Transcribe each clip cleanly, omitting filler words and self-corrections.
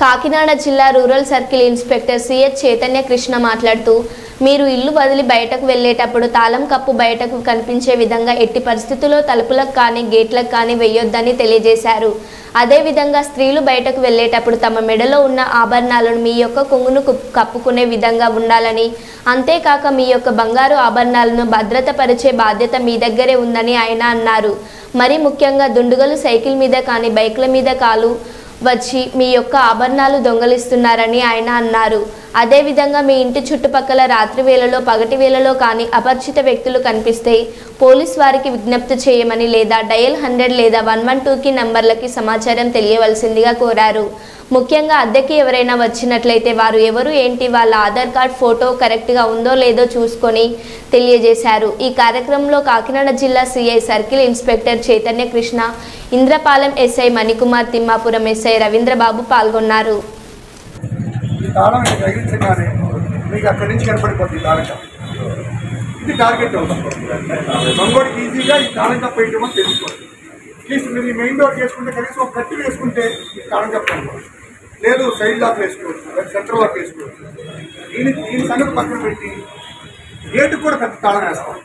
కాకినాడ జిల్లా rural circle inspector CH Chaitanya Krishna మాట్లాడుతూ మీరు ఇల్లు వదిలి బయటకు వెళ్ళేటప్పుడు తాళం కప్పు బయటకు కనిపించే విధంగా ఎట్టి పరిస్థితుల్లో తలుపులకు కానీ గేట్లకు కానీ వేయొద్దని తెలియజేశారు. అదేవిధంగా స్త్రీలు బయటకు వెళ్ళేటప్పుడు తమ మెడలో ఉన్న ఆభరణాలను మీ యొక్క కొంగును కప్పుకునే విధంగా ఉండాలని, అంతేకాక మీ యొక్క బంగారు ఆభరణాలను భద్రతపరిచే బాధ్యత మీ దగ్గరే ఉందని ఆయన అన్నారు. మరి ముఖ్యంగా దుండుగలు సైకిల్ మీద కానీ బైక్ల మీద కాలు వచ్చి మీ యొక్క ఆభరణాలు దొంగలిస్తున్నారని ఆయన అన్నారు. అదేవిధంగా మీ ఇంటి చుట్టుపక్కల రాత్రి వేళలో పగటి వేళలో కానీ అపరిచిత వ్యక్తులు కనిపిస్తే పోలీస్ వారికి విజ్ఞప్తి చేయమని లేదా డయల్ 100 లేదా 112కి నంబర్లకి సమాచారం తెలియవలసిందిగా కోరారు. ముఖ్యంగా అద్దెకి ఎవరైనా వచ్చినట్లయితే వారు ఎవరు ఏంటి, వాళ్ళ ఆధార్ కార్డ్ ఫోటో కరెక్ట్గా ఉందో లేదో చూసుకొని తెలియజేశారు. ఈ కార్యక్రమంలో కాకినాడ జిల్లా CI circle inspector Chaitanya Krishna, Indrapalem SI Manikumar, Thimmapuram SI Ravindrababu పాల్గొన్నారు. మీకు అక్కడి నుంచి కనపడిపోతుంది తాళం. ఇది టార్గెట్ అవుతుంది. దొంగోడికి ఈజీగా ఈ తాళం కప్పు వేయటం తెలుసుకోండి. అట్లీస్ట్ మీరు ఈ మెయిన్ డోర్ చేసుకుంటే కనీసం ఒక కత్తి వేసుకుంటే ఈ తాళం కప్పు అనుకోవచ్చు. లేదు సైడ్ లాక్ వేసుకోవచ్చు, లేదా సెంటర్ లాక్ వేసుకోవచ్చు. దీని సంగతి పక్కన పెట్టి గేటు కూడా పెద్ద తాళం వేస్తాం.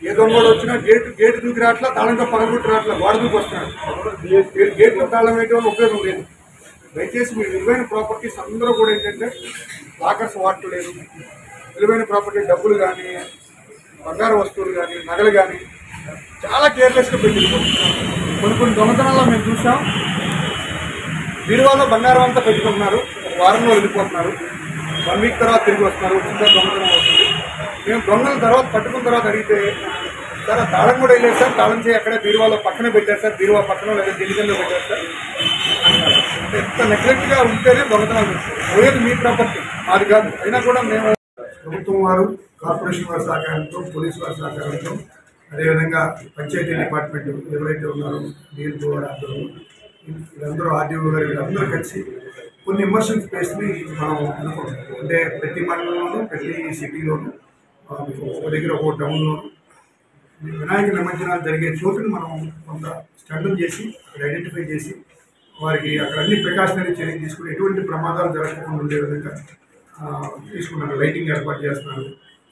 ఏ దొంగోడు వచ్చినా గేటు దూకి రాట్లా, తాళం కప్పు పగలగొట్టి రాట్లా, గోడ దూకి వస్తున్నాడు. గేట్లో తాళం వేయడం ఉపయోగం లేదు. దయచేసి మీ విలువైన ప్రాపర్టీస్ అందరూ కూడా ఏంటంటే లాకర్స్ వాడలేదు. విలువైన ప్రాపర్టీ డబ్బులు కానీ, బంగారు వస్తువులు కానీ, నగలు కానీ చాలా కేర్లెస్గా పెట్టుకుంటాం. కొన్ని దొంగతనాల్లో మేము చూసాం. బీరువాలో బంగారం అంతా పెట్టుకుంటున్నారు, వారంలో వెళ్ళిపోతున్నారు, 1 వీక్ తర్వాత తిరిగి వస్తున్నారు, వచ్చిన దొంగతనం అవుతుంది. మేము దొంగల తర్వాత పట్టుకున్న తర్వాత అడిగితే, సార్ తాళం కూడా వెళ్ళలేదు సార్, తాళం చేయి అక్కడే బీరువాలో పక్కనే పెట్టారు సార్, బీరువా పక్కన లేదా గిరిజన్లో పెట్టారు సార్ అంటారు. అంటే ఎంత నెగ్లెక్ట్గా ఉంటేనే దొంగతనాలు పోయేది మీ ప్రాపర్టీ, అది కాదు. అయినా కూడా మేము ప్రభుత్వం వారు, కార్పొరేషన్ వారి సహకారంతో, పోలీసు వారి సహకారంతో, అదేవిధంగా పంచాయతీ డిపార్ట్మెంట్ ఎవరైతే ఉన్నారో డీఎల్పీ వారు వీళ్ళందరూ ఆర్డీఓ గారు వీళ్ళందరూ కలిసి కొన్ని ఇమర్షన్ స్పేస్ని మనం అనుకుంటాం. అంటే ప్రతి మండలంలోనూ, ప్రతి సిటీలోనూ, ఒక దగ్గర ఒక టౌన్లోనూ వినాయక నిమజ్జనాలు జరిగే చోటుని మనం కొంత స్టండన్ చేసి అక్కడ ఐడెంటిఫై చేసి వారికి అక్కడ అన్ని ప్రికాషనరీ చర్యలు తీసుకుని ఎటువంటి ప్రమాదాలు జరగకుండా ఉండే విధంగా తీసుకున్నారు. లైటింగ్ ఏర్పాటు చేస్తున్నారు,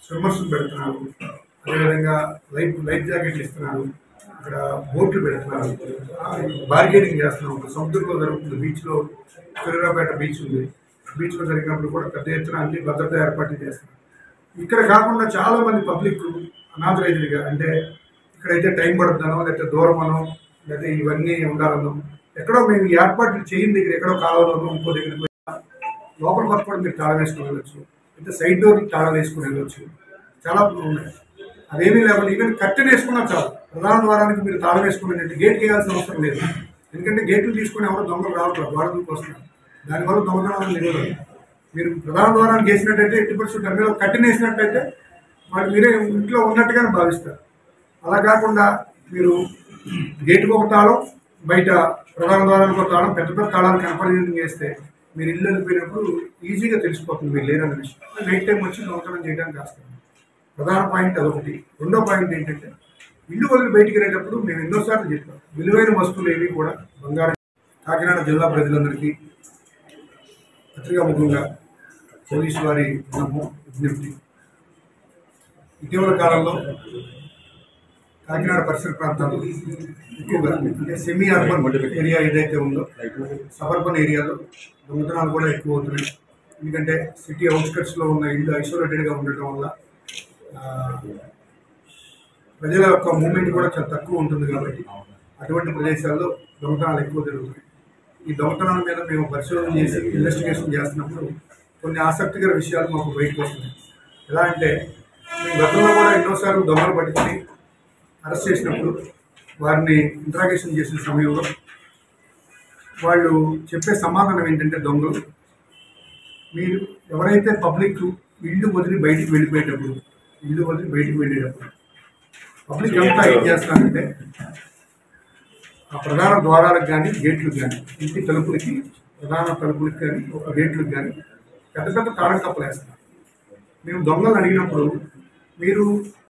స్విమ్మర్స్ పెడుతున్నారు, అదేవిధంగా లైఫ్ జాకెట్లు ఇస్తున్నారు, అక్కడ బోట్లు పెడుతున్నారు, బార్గెనింగ్ చేస్తున్నాం. సముద్రంలో జరుగుతుంది, బీచ్లో సూర్యాపేట బీచ్ ఉంది, బీచ్లో జరిగినప్పుడు కూడా పెద్ద ఎత్తున అన్ని భద్రతా ఏర్పాట్లు చేస్తున్నారు. ఇక్కడ కాకుండా చాలామంది పబ్లిక్ అనాథరైజ్డ్గా, అంటే ఇక్కడైతే టైం పడుతుందనో, లేకపోతే దూరమనో, లేకపోతే ఇవన్నీ ఉండాలనో, ఎక్కడో మేము ఏర్పాట్లు చేయని దగ్గర ఎక్కడో కాలంలోనో ఇంకో దగ్గర లోపల పక్క కూడా మీరు తాళం వేసుకుని వెళ్ళొచ్చు, అయితే సైడ్ డోర్కి తాళం వేసుకుని వెళ్ళొచ్చు. చాలా ఉన్నాయి. అదేమీ లేకపోతే ఈవెన్ కట్టెన్ వేసుకున్నా చాలు. ప్రధాన ద్వారానికి మీరు తాళం వేసుకునేటట్టు గేట్ వేయాల్సిన అవసరం లేదు. ఎందుకంటే గేట్లు తీసుకుని ఎవరో దొంగలు రావట్లేదు, గోడ దూకి వస్తున్నారు. దానివల్ల దొంగతనాలు నిలవదు. మీరు ప్రధాన ద్వారానికి వేసినట్టయితే 80% దాని మీద కట్టెన్ వేసినట్టయితే వాళ్ళు మీరే ఇంట్లో ఉన్నట్టుగానే భావిస్తారు. అలా కాకుండా మీరు గేటుకు ఒక తాళం, బయట ప్రధాన ద్వారానికి ఒక తాళం, పెద్ద పెద్ద తాళాలు కనపడేది వేస్తే మీరు ఇల్లు వెళ్ళిపోయినప్పుడు ఈజీగా తెలిసిపోతుంది మీరు లేరన్న విషయం. నైట్ టైం వచ్చి దొంగతనం చేయడానికి కాస్తారు. ప్రధాన పాయింట్ అదొకటి. రెండో పాయింట్ ఏంటంటే ఇల్లు వదిలి బయటికి వెళ్ళేటప్పుడు మేము ఎన్నోసార్లు చెప్పాం, విలువైన వస్తువులు ఏవి కూడా బంగారం. కాకినాడ జిల్లా ప్రజలందరికీ పత్రికాముఖంగా పోలీసు వారి విజ్ఞప్తి, ఇటీవల కాలంలో కాకినాడ పరిసర ప్రాంతాల్లో ఎక్కువగా అంటే సెమీ అర్బన్ ఏరియా ఏదైతే ఉందో, సబర్బన్ ఏరియాలో దొంగతనాలు కూడా ఎక్కువ అవుతున్నాయి. ఎందుకంటే సిటీ అవుట్స్కట్స్లో ఉన్న ఇల్లు ఐసోలేటెడ్గా ఉండటం వల్ల ప్రజల యొక్క మూమెంట్ కూడా చాలా తక్కువ ఉంటుంది. కాబట్టి అటువంటి ప్రదేశాల్లో దొంగతనాలు ఎక్కువ జరుగుతున్నాయి. ఈ దొంగతనాల మీద మేము పరిశోధన చేసి ఇన్వెస్టిగేషన్ చేస్తున్నప్పుడు కొన్ని ఆసక్తికర విషయాలు మాకు బయటకు వస్తున్నాయి. ఎలా అంటే, మేము గతంలో కూడా ఎన్నోసార్లు దొంగలు పట్టుకుని అరెస్ట్ చేసినప్పుడు వారిని ఇంట్రాగేషన్ చేసిన సమయంలో వాళ్ళు చెప్పే సమాధానం ఏంటంటే, దొంగలు మీరు ఎవరైతే పబ్లిక్ ఇల్లు వదిలి బయటికి వెళ్ళేటప్పుడు పబ్లిక్ అంతా ఏం చేస్తారంటే ఆ ప్రధాన ద్వారాలకు కానీ గేట్లకు కానీ, ఇంటి తలుపులకి, ప్రధాన తలుపులకి కానీ, ఒక గేట్లకు కానీ పెద్ద పెద్ద తాళం కప్పలు వేస్తారు. మేము దొంగలు అడిగినప్పుడు మీరు